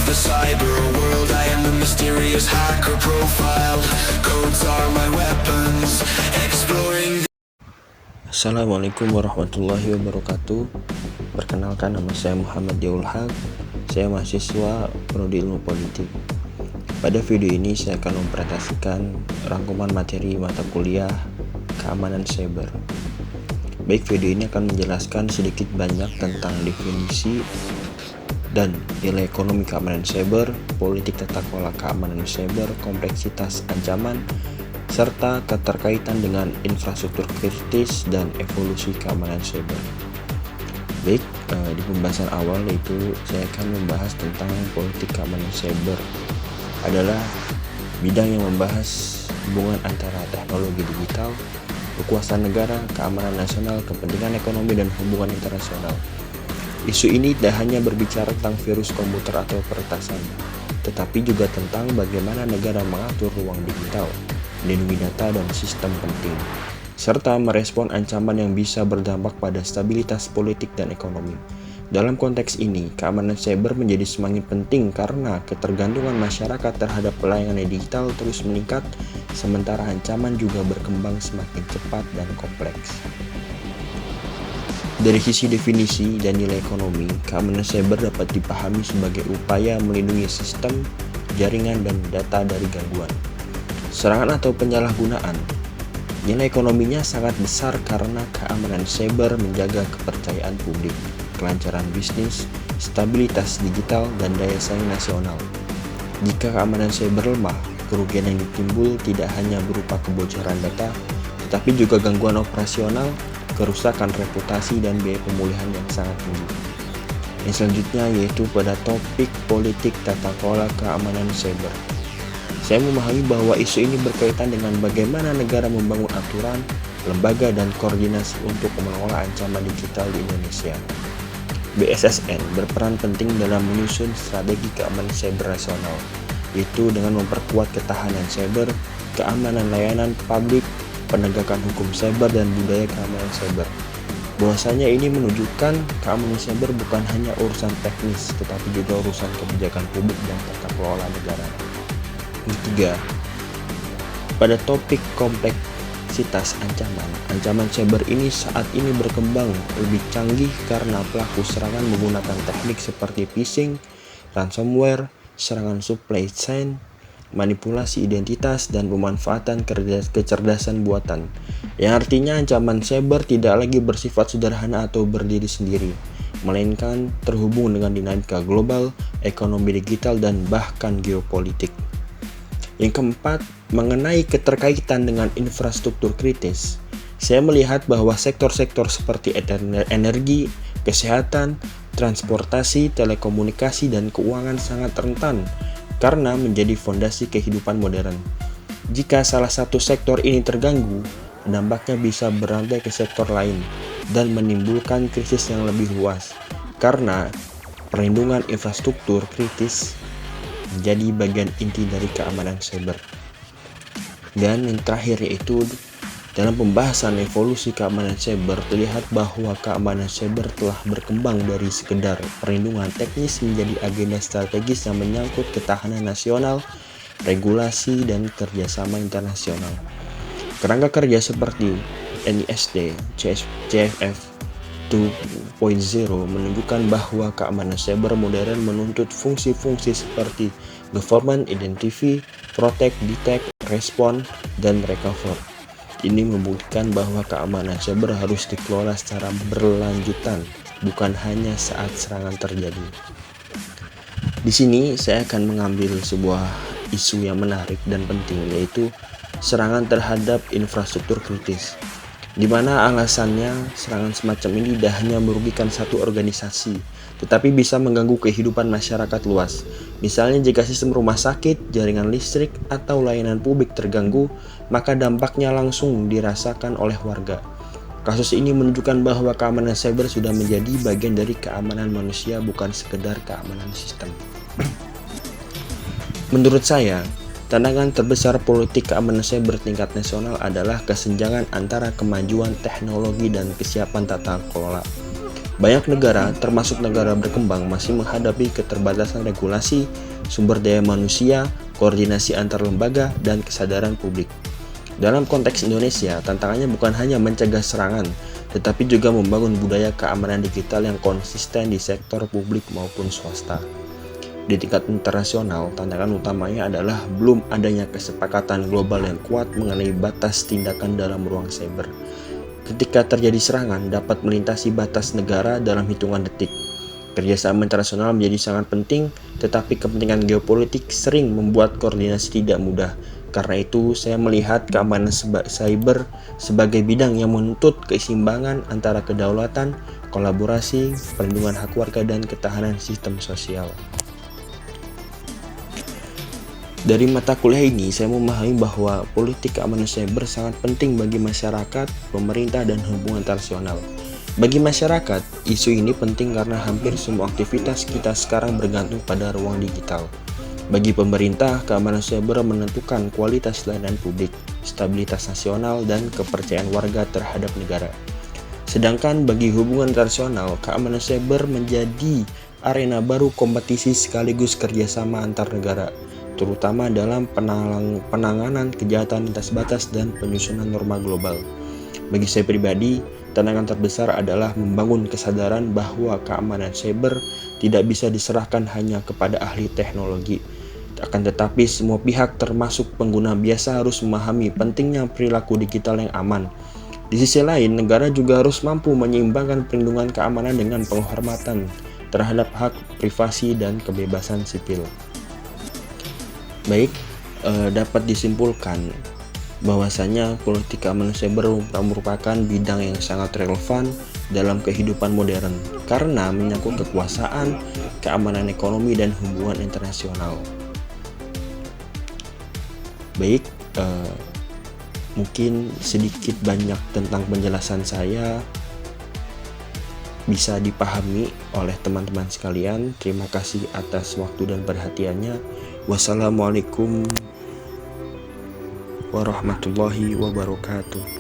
the cyber world. I am the mysterious hacker profile. Codes are my weapons. Exploring. Assalamualaikum warahmatullahi wabarakatuh. Perkenalkan, nama saya Muhammad Diaul Haq. Saya mahasiswa Prodi Ilmu Politik. Pada video ini saya akan mempresentasikan rangkuman materi mata kuliah keamanan cyber. Baik, video ini akan menjelaskan sedikit banyak tentang definisi dan nilai ekonomi keamanan cyber, politik tata kelola keamanan cyber, kompleksitas ancaman, serta keterkaitan dengan infrastruktur kritis dan evolusi keamanan cyber. Baik, di pembahasan awal yaitu saya akan membahas tentang politik keamanan cyber. Adalah bidang yang membahas hubungan antara teknologi digital, kekuasaan negara, keamanan nasional, kepentingan ekonomi, dan hubungan internasional. Isu ini tidak hanya berbicara tentang virus komputer atau peretasan, tetapi juga tentang bagaimana negara mengatur ruang digital, melindungi data dan sistem penting, serta merespon ancaman yang bisa berdampak pada stabilitas politik dan ekonomi. Dalam konteks ini, keamanan cyber menjadi semakin penting karena ketergantungan masyarakat terhadap pelayanan digital terus meningkat, sementara ancaman juga berkembang semakin cepat dan kompleks. Dari sisi definisi dan nilai ekonomi, keamanan cyber dapat dipahami sebagai upaya melindungi sistem, jaringan, dan data dari gangguan, serangan atau penyalahgunaan. Nilai ekonominya sangat besar karena keamanan cyber menjaga kepercayaan publik, kelancaran bisnis, stabilitas digital, dan daya saing nasional. Jika keamanan cyber lemah, kerugian yang ditimbul tidak hanya berupa kebocoran data, tetapi juga gangguan operasional, kerusakan reputasi, dan biaya pemulihan yang sangat tinggi. Yang selanjutnya yaitu pada topik politik tata kelola keamanan cyber. Saya memahami bahwa isu ini berkaitan dengan bagaimana negara membangun aturan, lembaga, dan koordinasi untuk mengelola ancaman digital di Indonesia. BSSN berperan penting dalam menyusun strategi keamanan cyber nasional, yaitu dengan memperkuat ketahanan cyber, keamanan layanan publik, penegakan hukum cyber, dan budaya keamanan cyber. Bahwasanya ini menunjukkan keamanan cyber bukan hanya urusan teknis, tetapi juga urusan kebijakan publik dan tata kelola negara. Ketiga, pada topik kompleksitas ancaman cyber ini saat ini berkembang lebih canggih karena pelaku serangan menggunakan teknik seperti phishing, ransomware, serangan supply chain, manipulasi identitas, dan pemanfaatan kecerdasan buatan, yang artinya ancaman cyber tidak lagi bersifat sederhana atau berdiri sendiri, melainkan terhubung dengan dinamika global, ekonomi digital, dan bahkan geopolitik. Yang keempat, mengenai keterkaitan dengan infrastruktur kritis, saya melihat bahwa sektor-sektor seperti energi, kesehatan, transportasi, telekomunikasi, dan keuangan sangat rentan karena menjadi fondasi kehidupan modern. Jika salah satu sektor ini terganggu, dampaknya bisa berantai ke sektor lain dan menimbulkan krisis yang lebih luas. Karena perlindungan infrastruktur kritis menjadi bagian inti dari keamanan cyber. Dan yang terakhir yaitu dalam pembahasan evolusi keamanan cyber, terlihat bahwa keamanan cyber telah berkembang dari sekedar perlindungan teknis menjadi agenda strategis yang menyangkut ketahanan nasional, regulasi, dan kerjasama internasional. Kerangka kerja seperti NIST, CFF 2.0 menunjukkan bahwa keamanan cyber modern menuntut fungsi-fungsi seperti government, identify, protect, detect, respond, dan recover. Ini membuktikan bahwa keamanan cyber harus dikelola secara berlanjutan, bukan hanya saat serangan terjadi. Di sini saya akan mengambil sebuah isu yang menarik dan penting, yaitu serangan terhadap infrastruktur kritis, di mana alasannya serangan semacam ini tidak hanya merugikan satu organisasi, tetapi bisa mengganggu kehidupan masyarakat luas. Misalnya jika sistem rumah sakit, jaringan listrik, atau layanan publik terganggu, maka dampaknya langsung dirasakan oleh warga. Kasus ini menunjukkan bahwa keamanan cyber sudah menjadi bagian dari keamanan manusia, bukan sekedar keamanan sistem. Menurut saya, tantangan terbesar politik keamanan cyber tingkat nasional adalah kesenjangan antara kemajuan teknologi dan kesiapan tata kelola. Banyak negara, termasuk negara berkembang, masih menghadapi keterbatasan regulasi, sumber daya manusia, koordinasi antar lembaga, dan kesadaran publik. Dalam konteks Indonesia, tantangannya bukan hanya mencegah serangan, tetapi juga membangun budaya keamanan digital yang konsisten di sektor publik maupun swasta. Di tingkat internasional, tantangan utamanya adalah belum adanya kesepakatan global yang kuat mengenai batas tindakan dalam ruang cyber. Ketika terjadi serangan dapat melintasi batas negara dalam hitungan detik. Kerjasama internasional menjadi sangat penting, tetapi kepentingan geopolitik sering membuat koordinasi tidak mudah. Karena itu, saya melihat keamanan cyber sebagai bidang yang menuntut keseimbangan antara kedaulatan, kolaborasi, perlindungan hak warga, dan ketahanan sistem sosial. Dari mata kuliah ini, saya memahami bahwa politik keamanan cyber sangat penting bagi masyarakat, pemerintah, dan hubungan internasional. Bagi masyarakat, isu ini penting karena hampir semua aktivitas kita sekarang bergantung pada ruang digital. Bagi pemerintah, keamanan cyber menentukan kualitas layanan publik, stabilitas nasional, dan kepercayaan warga terhadap negara. Sedangkan bagi hubungan internasional, keamanan cyber menjadi arena baru kompetisi sekaligus kerjasama antar negara, terutama dalam penanganan kejahatan lintas batas dan penyusunan norma global. Bagi saya pribadi, tantangan terbesar adalah membangun kesadaran bahwa keamanan cyber tidak bisa diserahkan hanya kepada ahli teknologi. Akan tetapi semua pihak termasuk pengguna biasa harus memahami pentingnya perilaku digital yang aman. Di sisi lain, negara juga harus mampu menyeimbangkan perlindungan keamanan dengan penghormatan terhadap hak privasi dan kebebasan sipil. Baik, dapat disimpulkan bahwasanya politik keamanan cyber merupakan bidang yang sangat relevan dalam kehidupan modern karena menyangkut kekuasaan, keamanan ekonomi, dan hubungan internasional. Baik, mungkin sedikit banyak tentang penjelasan saya bisa dipahami oleh teman-teman sekalian. Terima kasih atas waktu dan perhatiannya. Wassalamualaikum warahmatullahi wabarakatuh.